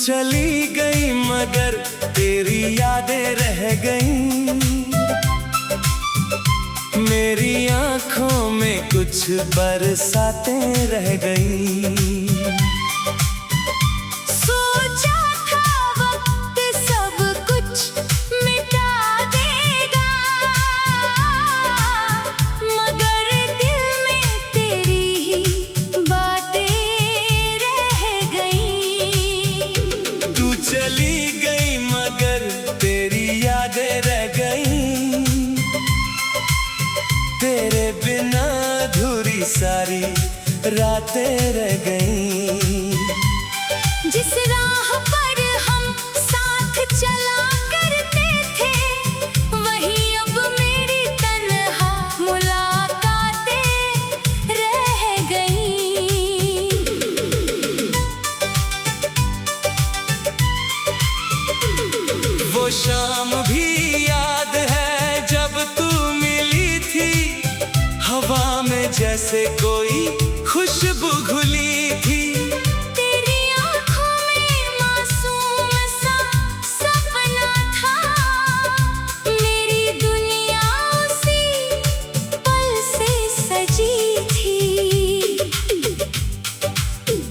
चली गई मगर तेरी यादें रह गई। मेरी आंखों में कुछ बरसातें रह गई। सोचा था वक्त सब कुछ मिटा देगा, मगर दिल में तेरी ही बातें रह गई। तू चली गई मगर तेरी यादें रह गई। तेरे बिना अधूरी सारी रातें रह गई। जिस राह पर हम साथ चला करते थे, वही अब मेरी तन्हा मुलाकातें रह गई। वो शाम भी याद है जब तू मिली थी। हवा में जैसे कोई खुशबू घुली थी। तेरी आंखों में मासूम सा सपना था, मेरी दुनिया उसी पल से सजी थी।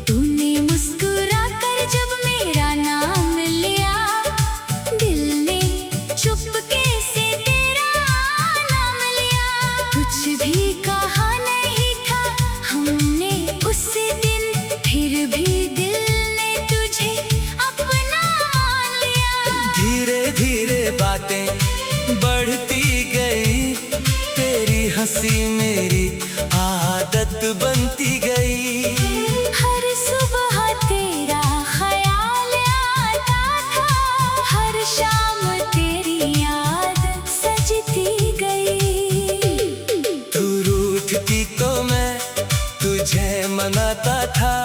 तूने मुस्कुरा कर जब मेरा नाम लिया, दिल ने चुपके से तेरा नाम लिया। कुछ भी कहा नहीं था हमने उस दिन, फिर भी दिल ने तुझे अपना मान लिया। धीरे धीरे बातें बढ़ती गई। तेरी हंसी मेरी आदत बनती गई। हर सुबह तेरा ख्याल आता था, हर शाम तेरी याद सजती गई। तू रूठती तो मैं तुझे मनाता था।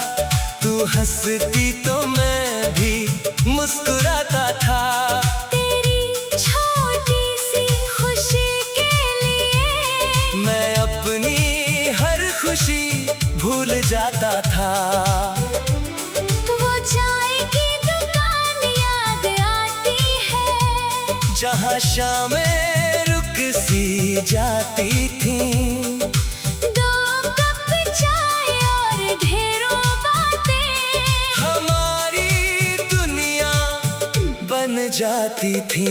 तू हंसती तो मैं भी मुस्कुराता था। तेरी छोटी सी खुशी के लिए मैं अपनी हर खुशी भूल जाता था। वो चाय की दुकान याद आती है, जहाँ शामें रुक सी जाती थी। दो कप चाय और ढेरों बातें हमारी दुनिया बन जाती थी।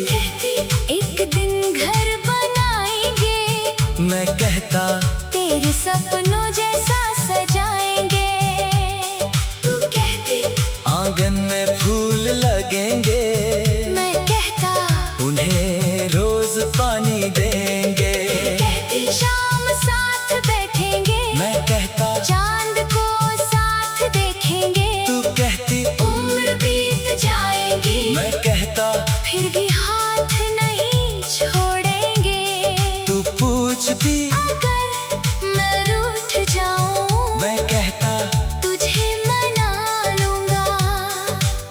कहती एक दिन घर बनाएंगे, मैं कहता तेरे सपनों जैसा सजाएंगे। तू कहती आंगन में फूल लगेंगे। मैं कहता उन्हें रोज पानी देंगे। कहती शाम साथ बैठेंगे, मैं कहता चांद को साथ देखेंगे। तू कहती उम्र बीत जाएगी, मैं कहता फिर भी हाथ नहीं छोड़ेंगे। तू पूछती अगर मैं रूठ जाऊं, मैं कहता तुझे मना लूंगा।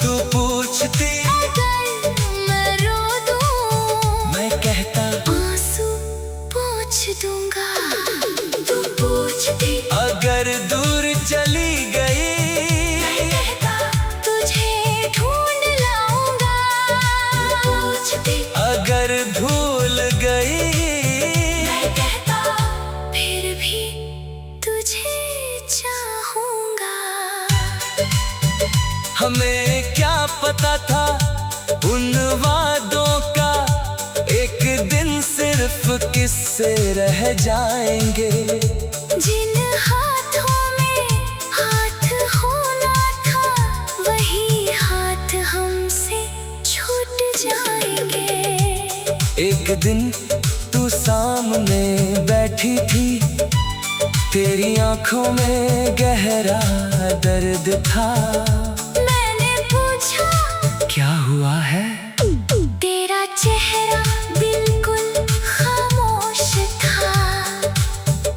तू पूछती अगर मैं रो दूं, मैं कहता आंसू पोंछ दूंगा। तू पूछती अगर दूर चली गई, मैं कहता तुझे ढूंढ लाऊंगा। पूछती अगर भूल गई, मैं कहता फिर भी तुझे चाहूंगा। हमें क्या पता था उन वादों का एक दिन सिर्फ किस्से रह जाएंगे। जिन हाथों में हाथ होना था, वही हाथ हमसे छूट जाएंगे। एक दिन तू सामने बैठी थी। तेरी आंखों में गहरा दर्द था। मैंने पूछा क्या हुआ है? तेरा चेहरा बिल्कुल खामोश था।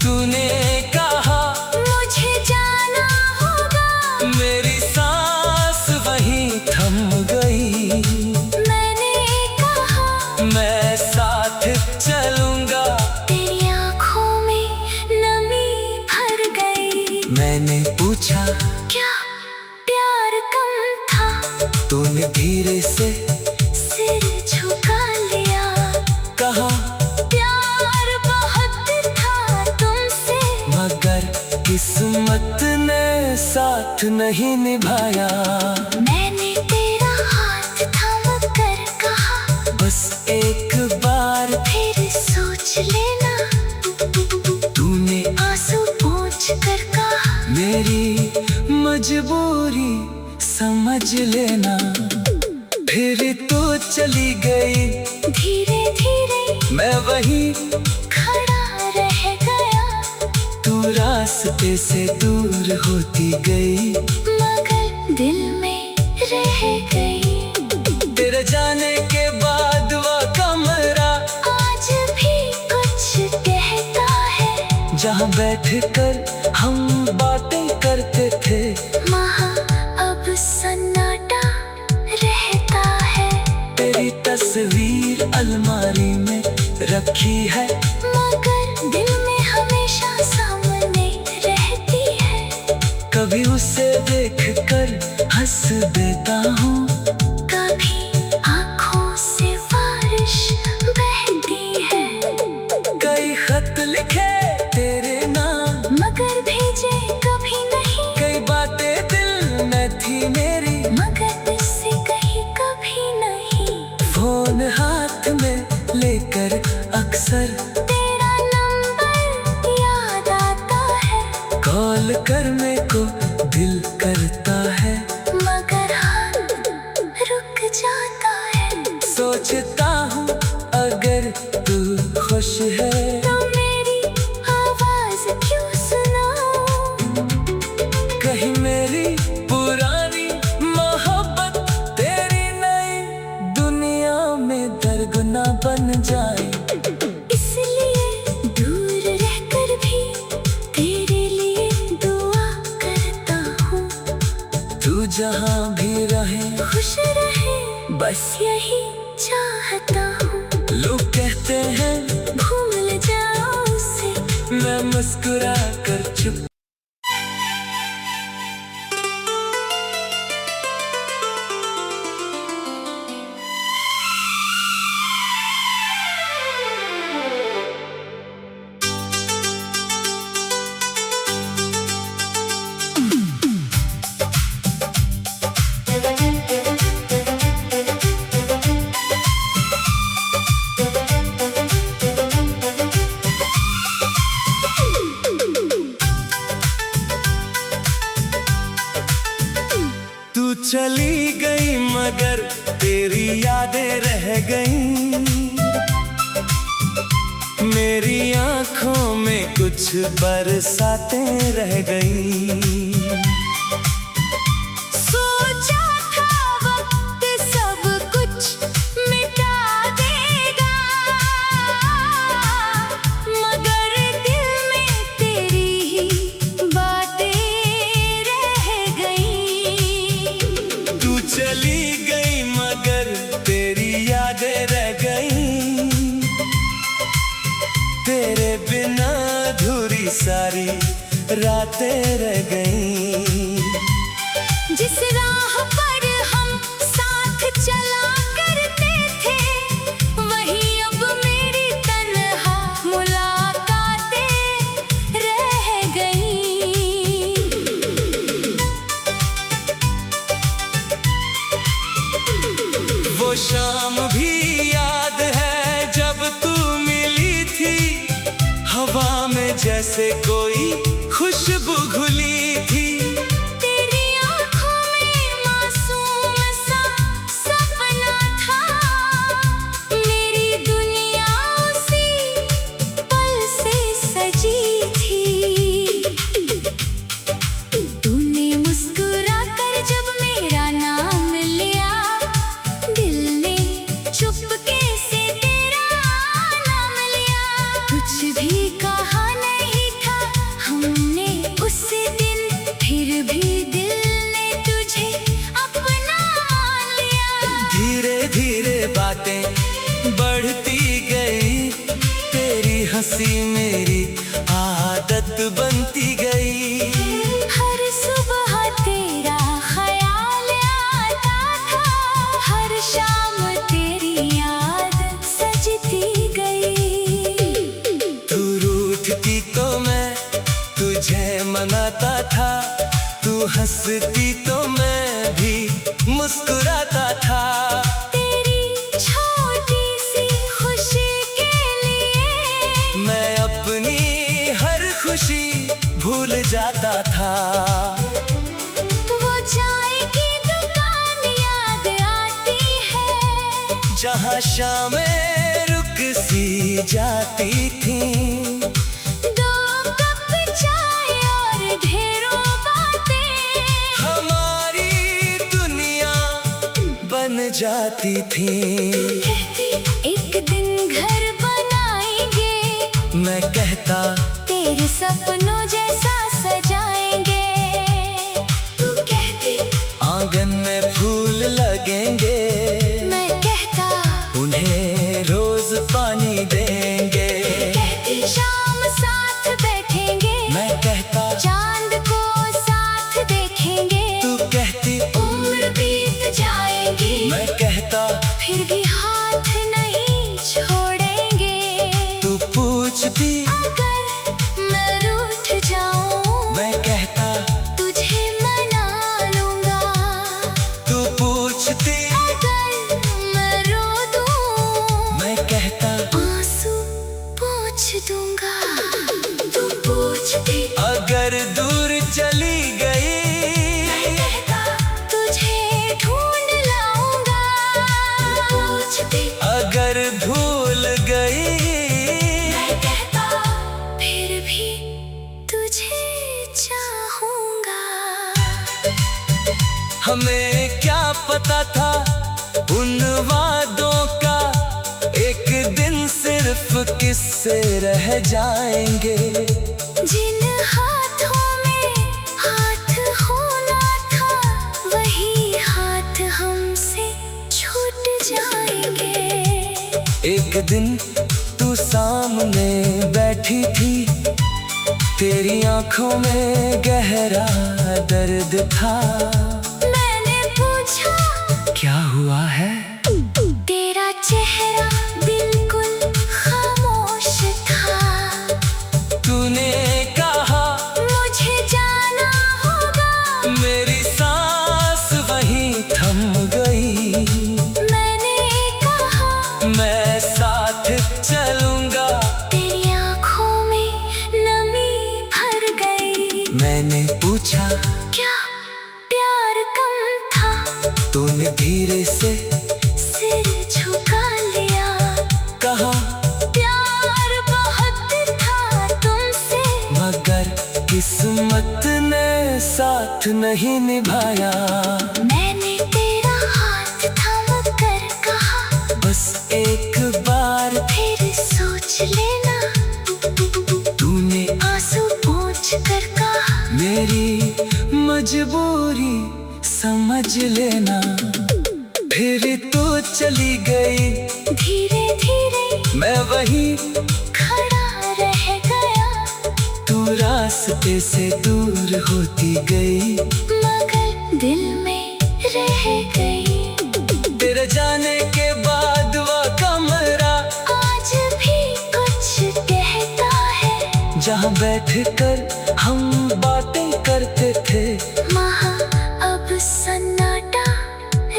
तूने कहा मुझे जाना होगा, मेरी सांस वहीं थम गई। मैंने कहा मैं साथ चलूंगा। तेरी आंखों में नमी भर गई। मैंने पूछा क्या प्यार कम था? तूने धीरे से सिर झुका लिया, कहा प्यार बहुत था तुमसे, मगर किस्मत ने साथ नहीं निभाया। मैंने तेरा हाथ थाम कर कहा, बस एक बार फिर सोच लेना। तूने आंसू पोंछ कर कहा, मेरी मजबूरी समझ लेना। फिर तो चली गई, धीरे धीरे मैं वहीं खड़ा रह गया, तू रास्ते से दूर होती गई, मगर दिल में रह गई। तेरे जाने के बाद वो कमरा आज भी कुछ कहता है, जहाँ बैठ कर हम बातें करते थे, वहाँ अब सन्नाटा रहता है। तेरी तस्वीर अलमारी में रखी है, मगर दिल में हमेशा सामने रहती है। कभी उसे देख कर हंस देता हूँ, कभी आँखों से बारिश बहती है, कई खत लिखे तेरे नाम, मगर भेजे कभी नहीं, कई बातें दिल में थी मेरी, मगर तुझसे कही कभी नहीं। फोन हाथ में लेकर अक्सर तेरा नंबर याद आता है, कॉल करने को दिल करता है, मगर हाथ रुक जाता है। सोचता हूँ अगर तू खुश है तो मेरी आवाज क्यों सुनाऊं? कहीं मेरी पुरानी मोहब्बत तेरी नई दुनिया में दरगुना बन जाए। इसलिए दूर रहकर भी तेरे लिए दुआ करता हूँ, तू जहाँ भी रहे खुश रहे, बस यही चाहता हूँ। लोग कहते हैं भूल जाओ उसे, मैं मुस्कुरा कर चुप। तू चली गई मगर तेरी यादें रह गई, मेरी आंखों में कुछ बरसातें रह गई। सोचा था वक्त सब कुछ मिटा देगा, मगर दिल में तेरी ही बातें रह गई। तू चली गई मगर तेरी यादें रह गई, तेरे बिना अधूरी सारी रातें रह गई। जिस राह पर हम साथ चला करते थे, वही अब मेरी तन्हा मुलाकातें रह गई। वो शाम भी याद है जब तू मिली थी, हवा में जैसे कोई खुशबू घुली थी। तेरी आँखों में मासूम सा सपना था, मेरी दुनिया उसी पल से सजी थी। तूने मुस्कुरा कर जब मेरा नाम लिया, दिल ने चुपके से तेरा नाम लिया। कुछ भी कहा नहीं था हमने उस दिन, फिर भी दिल ने तुझे अपना मान लिया। धीरे धीरे बातें बढ़ती गई, तेरी हंसी मेरी आदत बनती गई। हर सुबह तेरा ख्याल आता था, होता था, तू हंसती तो मैं भी मुस्कुराता था। तेरी छोटी सी खुशी के लिए मैं अपनी हर खुशी भूल जाता था। वो चाय की दुकान याद आती है, जहाँ शामें रुक सी जाती थी। दो कप चाय और ढेरों बातें हमारी दुनिया बन जाती थी। कहती एक दिन घर बनाएंगे, मैं कहता तेरे सपनों जैसा सजाएंगे। तू कहती आंगन में फूल लगेंगे, मैं कहता उन्हें रोज पानी देंगे। कहती शाम साथ बैठेंगे, मैं कहता चांद को साथ देखेंगे। तू कहती उम्र बीत जाएगी, मैं कहता फिर भी हाथ नहीं छोड़ेंगे। तू पूछती अगर मैं रूठ जाऊं, मैं कहता तुझे मना लूंगा। तू पूछती अगर मैं रो दूं, मैं कहता आंसू पोंछ दूंगा। तू पूछती अगर दूर चली गई, मैं कहता तुझे ढूंढ लाऊंगा। पूछती अगर भूल गई, मैं कहता फिर भी तुझे चाहूंगा। हमें क्या पता था उन वादों का, एक दिन सिर्फ किस्से रह जाएंगे। जिन हाथों में हाथ होना था, वही हाथ हमसे छूट जाएंगे। एक दिन तू सामने बैठी थी, तेरी आंखों में गहरा दर्द था। मैंने पूछा क्या हुआ है? तेरा चेहरा बिल्कुल खामोश था। तूने कहा मुझे जाना होगा, मेरी सांस वहीं थम गई। मैंने कहा मैं साथ चलूंगा, तेरी आंखों में नमी भर गई। मैंने पूछा क्या प्यार कम था, तूने धीरे से सिर झुका लिया। कहा प्यार बहुत था तुमसे, मगर किस्मत ने साथ नहीं निभाया। मैंने तेरा हाथ थाम कर कहा, बस एक बार फिर सोच लेना। तूने आंसू पोंछ कर कहा, मेरी मजबूरी समझ लेना। फिर तू चली गई, धीरे धीरे मैं वहीं खड़ा रह गया। तू रास्ते से दूर होती गई, मगर दिल में रह गई। तेरे जाने के बाद वो कमरा आज भी कुछ कहता है, जहाँ बैठकर हम बातें करते थे। वहाँ अब सन्नाटा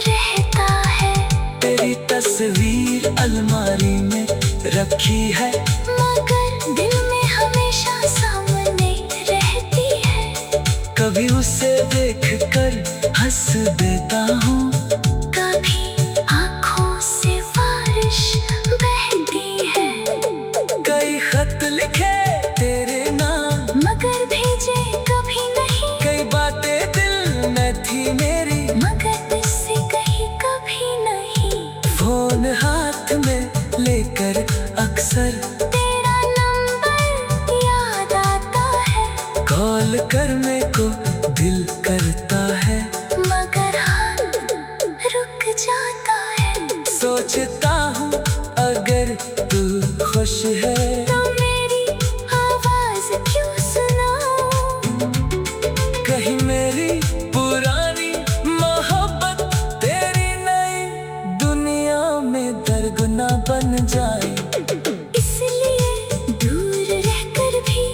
रहता है। तेरी तस्वीर अलमारी में रखी है, मगर दिल में हमेशा सामने रहती है। कभी उसे देखकर हंस देता हूँ, कभी आँखों से बारिश बहती है। कई खत लिखे तेरे नाम, मगर भेजे कभी नहीं, कई बातें दिल में थी मेरी, मगर तुझसे कही कभी नहीं। फोन हाथ में लेकर अक्सर तेरा नंबर याद आता है, कॉल करने को दिल करता है। मगर हाथ रुक जाता है। सोचता हूँ अगर तू खुश है, तो मेरी आवाज क्यों सुनाऊं? कहीं मेरी पुरानी मोहब्बत तेरी नई दुनिया में दरगुना बन जाए। इसलिए दूर रहकर भी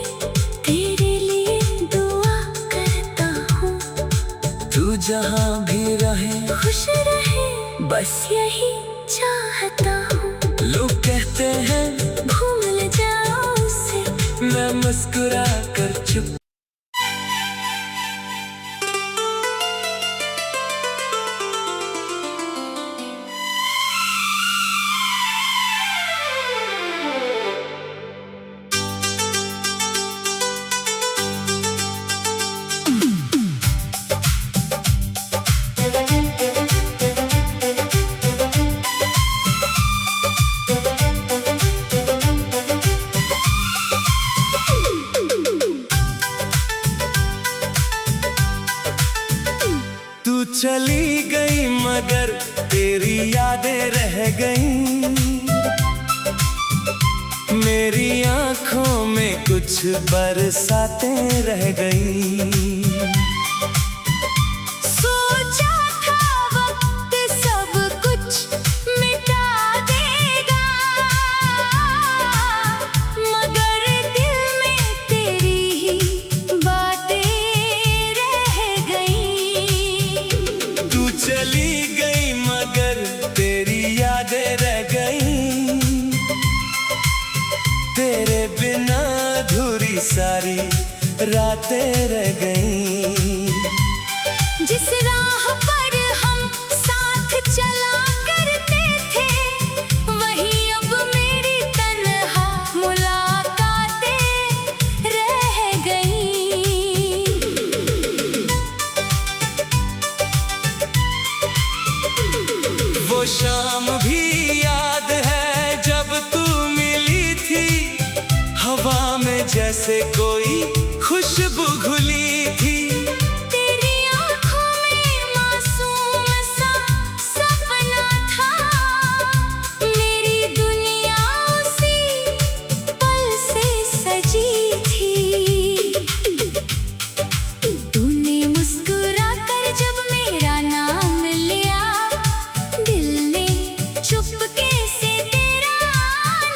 तेरे लिए दुआ जहाँ भी रहे खुश रहे, बस यही चाहता हूँ। लोग कहते हैं भूल जाओ उसे, मैं मुस्कुरा कर चुप। तू चली गई मगर तेरी यादें रह गई, मेरी आंखों में कुछ बरसातें रह गई। सोचा था वक्त सब कुछ मिटा देगा, मगर दिल में तेरी ही बातें रह गई। तू चली गई मगर तेरी यादें रह गई, तेरे बिना अधूरी सारी रातें रह गई। जिस राह पर हम साथ चला करते थे, वही अब मेरी तन्हा मुलाकातें रह गई। वो शाम भी याद है जब तू मिली थी, हवा में जैसे कोई खुशबू घुली थी। तेरी आँखों में मासूम सा सपना था, मेरी दुनिया उसी पल से सजी थी। तूने मुस्कुरा कर जब मेरा नाम लिया, दिल ने चुपके से तेरा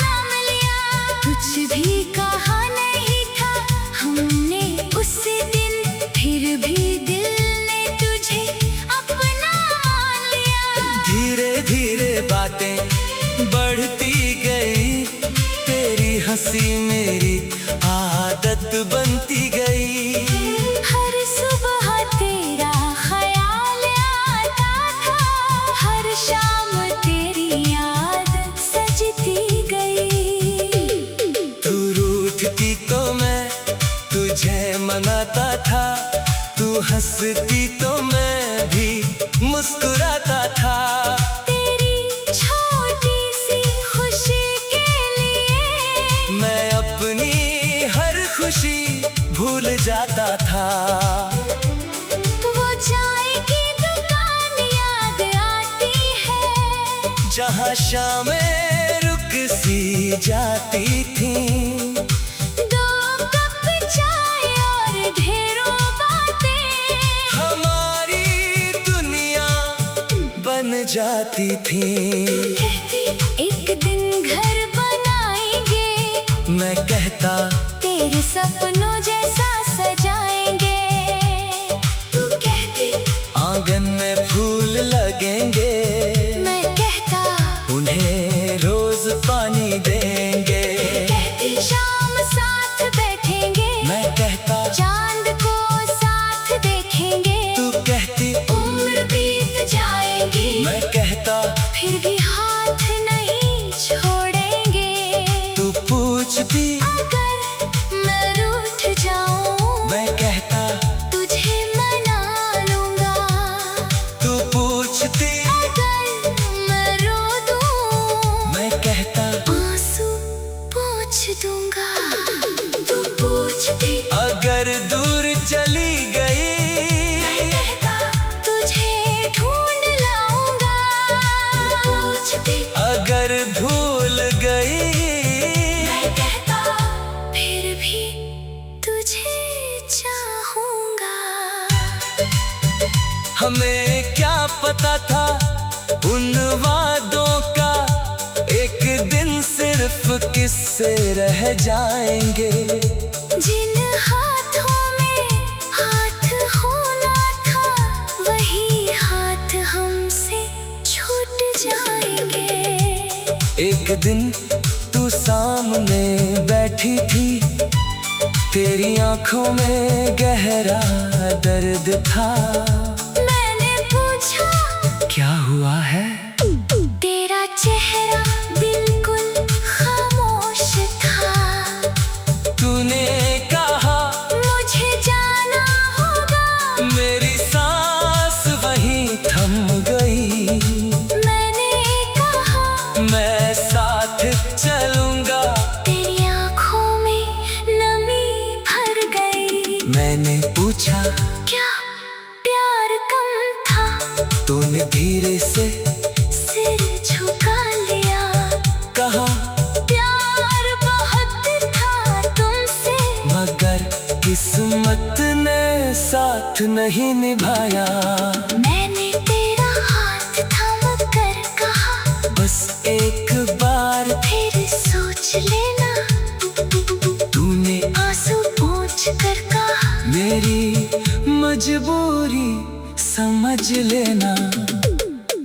नाम लिया। कुछ भी कहा नहीं था हमने उस दिन, फिर भी दिल ने तुझे अपना मान लिया। धीरे धीरे बातें बढ़ती गई, तेरी हंसी मेरी आदत बनती गई। हर सुबह तेरा ख्याल आता था, हर शाम तेरी याद सजती गई। तू रूठती तो मैं तुझे मनाता था, तू हंसती तो मैं भी मुस्कुराता था। तेरी छोटी सी खुशी के लिए मैं अपनी हर खुशी भूल जाता था। वो चाय की दुकान याद आती है, जहाँ शामें रुक सी जाती थी। दो कप चाय और ढेरों बातें हमारी दुनिया बन जाती थी। कहती एक दिन घर बनाएंगे, मैं कहता तेरे सपनों जैसा सजाएंगे। तू कहती आंगन में फूल लगेंगे, मैं कहता उन्हें रोज पानी देंगे। कहती शाम साथ बैठेंगे, मैं कहता चांद को साथ देखेंगे। तू कहती उम्र बीत जाएगी, मैं कहता फिर भी हाथ नहीं छोड़ेंगे। तू पूछती अगर मैं रूठ जाऊं, मैं कहता तुझे मना लूंगा। तू पूछती अगर मैं रो दूं, मैं कहता आंसू पोंछ दूंगा। तू पूछती अगर दूर चली गई, मैं कहता तुझे ढूंढ लाऊंगा। पूछती अगर भूल गई, मैं कहता फिर भी तुझे चाहूंगा। हमें क्या पता था उन वादों का, एक दिन सिर्फ किस्से रह जाएंगे। जिन हाथों में हाथ होना था, वही एक दिन तू सामने बैठी थी, तेरी आंखों में गहरा दर्द था। मैंने पूछा क्या हुआ है? तेरा चेहरा बिल्कुल खामोश था। तूने कहा मुझे जाना होगा। मेरी सांस वहीं थम गई। मैंने कहा मैं साथ चलूंगा। तेरी आंखों में नमी भर गई। मैंने पूछा क्या प्यार कम था? तूने धीरे से सिर झुका लिया। कहा प्यार बहुत था तुमसे, मगर किस्मत ने साथ नहीं निभाया। मैंने तेरा हाथ थाम कर कहा बस एक बार फिर सोच लेना। तूने आंसू पोंछ कर कहा मेरी मजबूरी समझ लेना।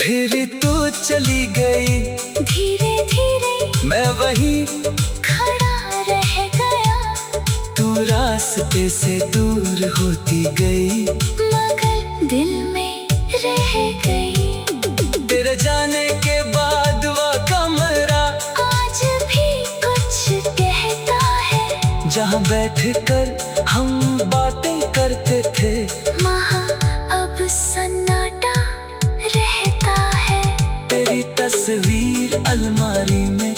फिर तो चली गई, धीरे धीरे मैं वहीं खड़ा रह गया। तू रास्ते से दूर होती गई, मगर दिल में रह गई। तेरे जाने के बाद वो कमरा आज भी कुछ कहता है, जहाँ बैठकर हम बातें करते थे। वहाँ अब सन्नाटा रहता है। तेरी तस्वीर अलमारी में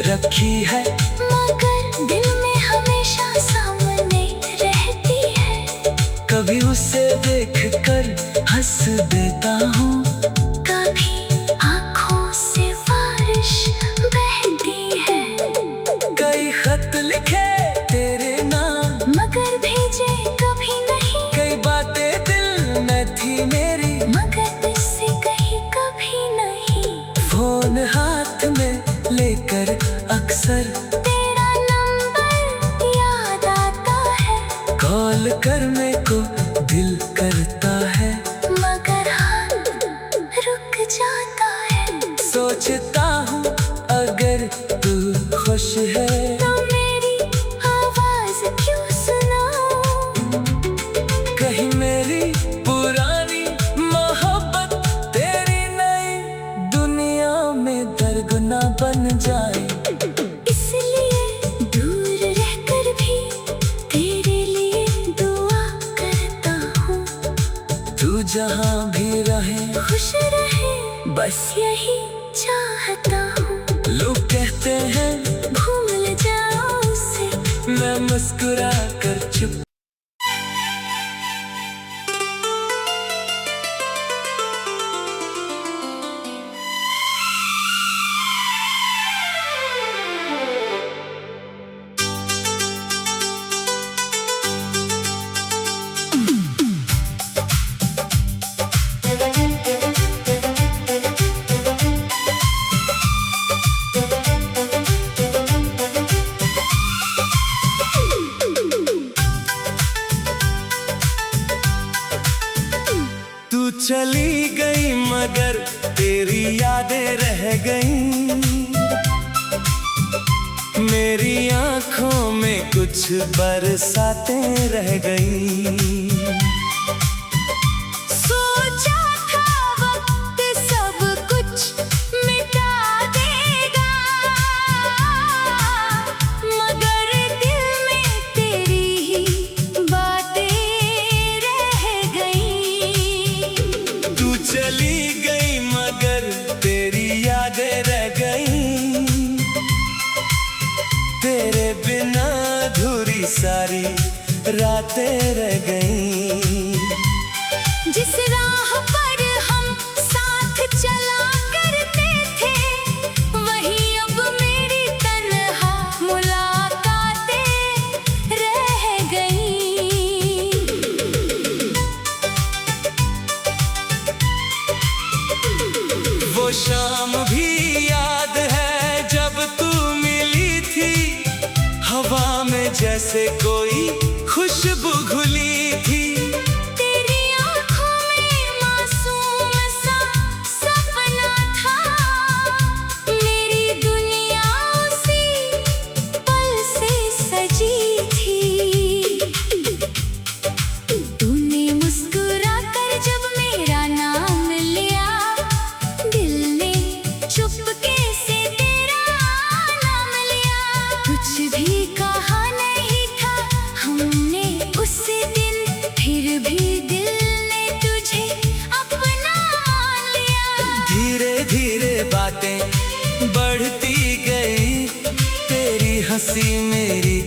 रखी है, मगर दिल में हमेशा सामने रहती है। कभी उसे देखकर हंस देता हूँ, कभी आँखों से बारिश बहती है। कई खत लिखे तेरे नाम, मगर भेजे कभी नहीं। कई बातें दिल में थी मेरी, मगर तुझसे कही कभी नहीं। फोन हाथ में लेकर अक्सर तेरा नंबर याद आता है, कॉल करने को दिल करता है। मगर हाथ रुक जाता है। सोचता हूँ अगर तू खुश है तो मेरी आवाज क्यों सुनाऊं? कहीं मेरी पुरानी मोहब्बत तेरी नई दुनिया में दर्द न बन जाए। इसलिए दूर रहकर भी तेरे लिए दुआ करता हूँ। तू जहाँ भी रहे खुश रहे, बस यही चाहता हूँ। लोग कहते हैं भूल जाओ उसे, मैं मुस्कुरा कर चुप। तू चली गई मगर तेरी यादें रह गई। मेरी आंखों में कुछ बरसातें रह गई। सोचा था वक्त सब कुछ मिटा देगा, मगर दिल में तेरी ही बातें रह गई। तू चली गई मगर तेरी यादें रह गई। तेरे बिना अधूरी सारी रातें रह गई। जिस राह पर हम साथ चला करते थे, वही अब मेरी तन्हा मुलाकातें रह गई। वो शाम भी याद है जब तू मिली थी, हवा में जैसे कोई खुशबू घुली फिर भी दिल ने तुझे अपना मान लिया। धीरे धीरे बातें बढ़ती गई, तेरी हंसी मेरी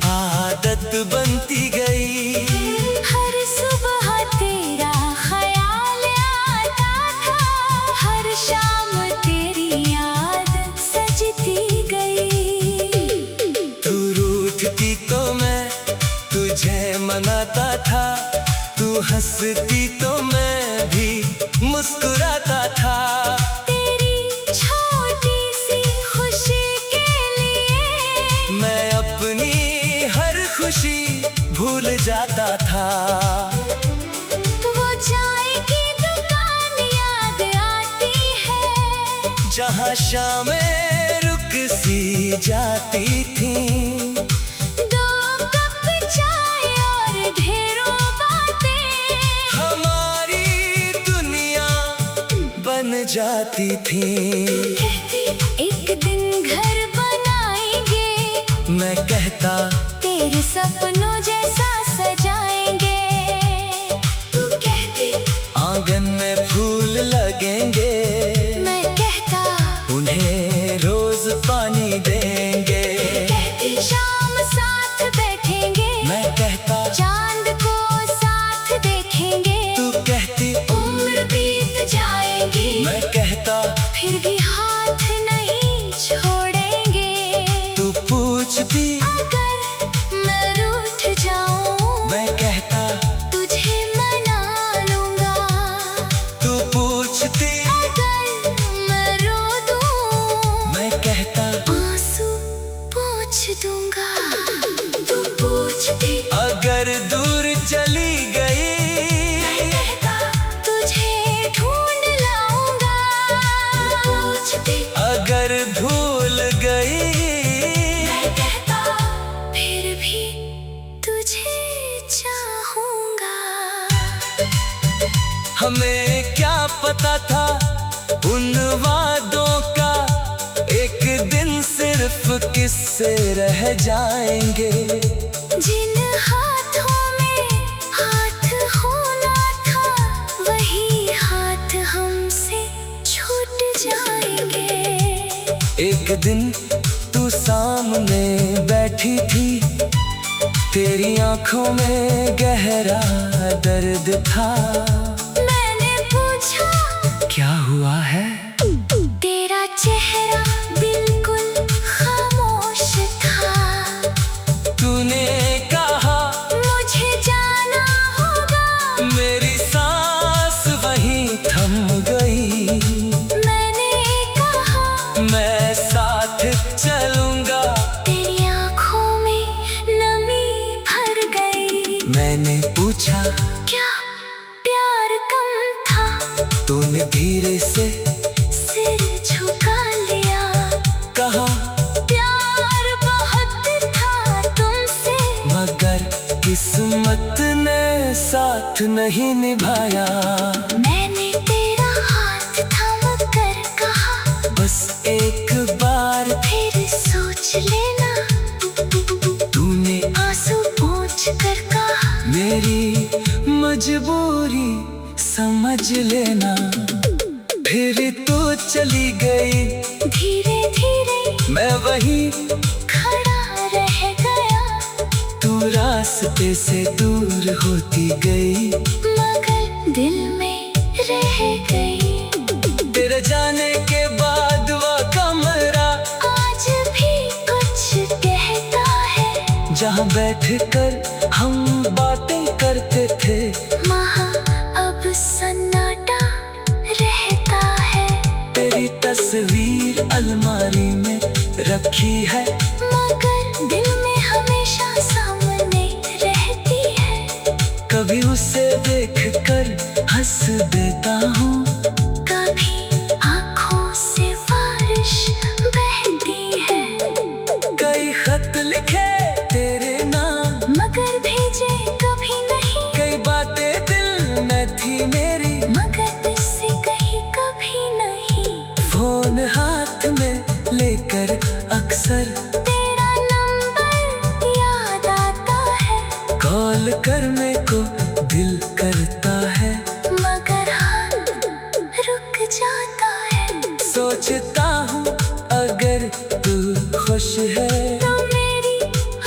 आदत बनती गई। हर सुबह तेरा ख्याल आता था, हर शाम तेरी याद सजती गई। तू रूठती तो मैं तुझे मनाता था, तू हंसती तो मैं भी मुस्कुराता था। तेरी छोटी सी खुशी के लिए मैं अपनी हर खुशी भूल जाता था। वो चाय की दुकान याद आती है, जहाँ शामें रुक सी जाती थी। दो कप चाय और ढेरों बातें हमारी दुनिया बन जाती थी। कहती एक दिन घर बनाएंगे, मैं कहता तेरे सपनों जैसा सजाएंगे। तू कहती आंगन में फूल लगेंगे, मैं कहता उन्हें रोज पानी देंगे। कहती शाम साथ बैठेंगे, मैं कहता चांद को साथ देखेंगे। तू कहती उम्र बीत जाएगी, मैं कहता फिर भी हाथ नहीं छोड़ेंगे। तू पूछती अगर मैं रूठ जाऊं, मैं कहता तुझे मना लूंगा। तू पूछती अगर मैं रो दूं, मैं कहता आंसू पोंछ दूंगा। तू पूछती अगर दूर चली गई, मैं कहता तुझे ढूंढ लाऊंगा। पूछती अगर भूल गई, मैं कहता फिर भी तुझे चाहूंगा। हमें क्या पता था उन वादों का, एक दिन सिर्फ किस्से रह जाएंगे। जिन हाथों में हाथ होना था, वही हाथ हमसे छूट जाएंगे। एक दिन तू सामने बैठी थी, तेरी आंखों में गहरा दर्द था। मैंने पूछा क्या हुआ है? तेरा चेहरा बिल्कुल खामोश था। तूने कहा मुझे जाना होगा, मेरी सांस वहीं थम गई। मैंने कहा मैं साथ चलूंगा, तेरी आंखों में नमी भर गई। मैंने पूछा क्या प्यार कम था, तूने धीरे से सिर झुका लिया। कहा प्यार बहुत था तुमसे, मगर किस्मत ने साथ नहीं निभाया। मैंने तेरा हाथ थाम कर कहा, बस एक बार फिर सोच लेना। तूने आंसू पोंछ कर कहा, मेरी मजबूरी समझ लेना। फिर तो चली गई, धीरे धीरे मैं वहीं खड़ा रह गया। तू रास्ते से दूर होती गई, मगर दिल में रह गई। तेरे जाने के बाद वो कमरा आज भी कुछ कहता है, जहाँ बैठकर हम बातें करते थे। वहाँ अब सन्नाटा रहता है। तेरी तस्वीर अलमारी में रखी है, मगर दिल में हमेशा सामने रहती है। कभी उसे देखकर हंस देता हूँ, कभी आँखों से बारिश बहती है। कई खत लिखे तेरे नाम, मगर भेजे कभी नहीं, कई बातें दिल में थी मेरी, मगर तुझसे कही कभी नहीं। फोन हाथ में लेकर अक्सर तेरा नंबर याद आता है, कॉल करने को दिल करता है मगर हाथ रुक जाता है। सोचता हूँ अगर तू खुश है तो मेरी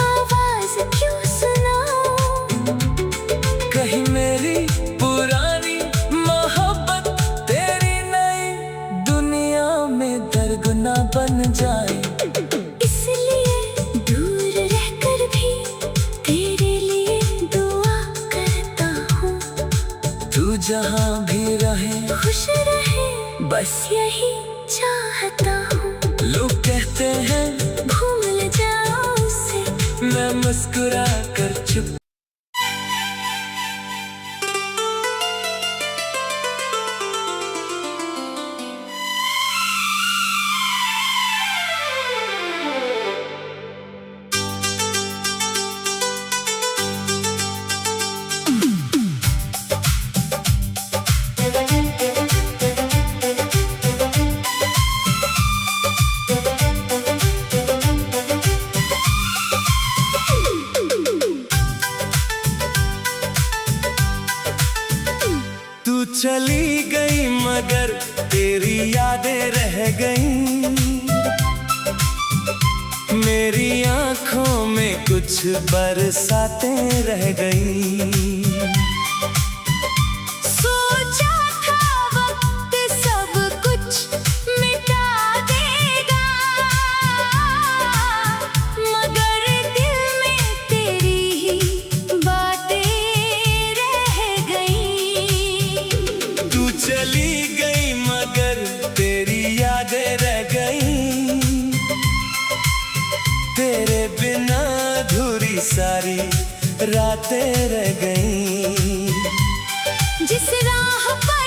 आवाज क्यों सुनाऊं? कहीं मेरी पुरानी मोहब्बत तेरी नई दुनिया में दरगुना बन जाए। इसलिए दूर रहकर भी तेरे लिए दुआ करता हूँ। तू जहाँ भी रहे खुश रहे बस यही चाहता हूँ। लोग कहते हैं भूल जाओ उसे, मैं मुस्कुरा कर चुप। तू चली गई मगर तेरी यादें रह गई। मेरी आंखों में कुछ बरसातें रह गई। सोचा था वक्त सब कुछ मिटा देगा, मगर दिल में तेरी ही बातें रह गई। तू चली गई मगर तेरी यादें रह गई। तेरे बिना अधूरी सारी रातें रह गई। जिस राह पर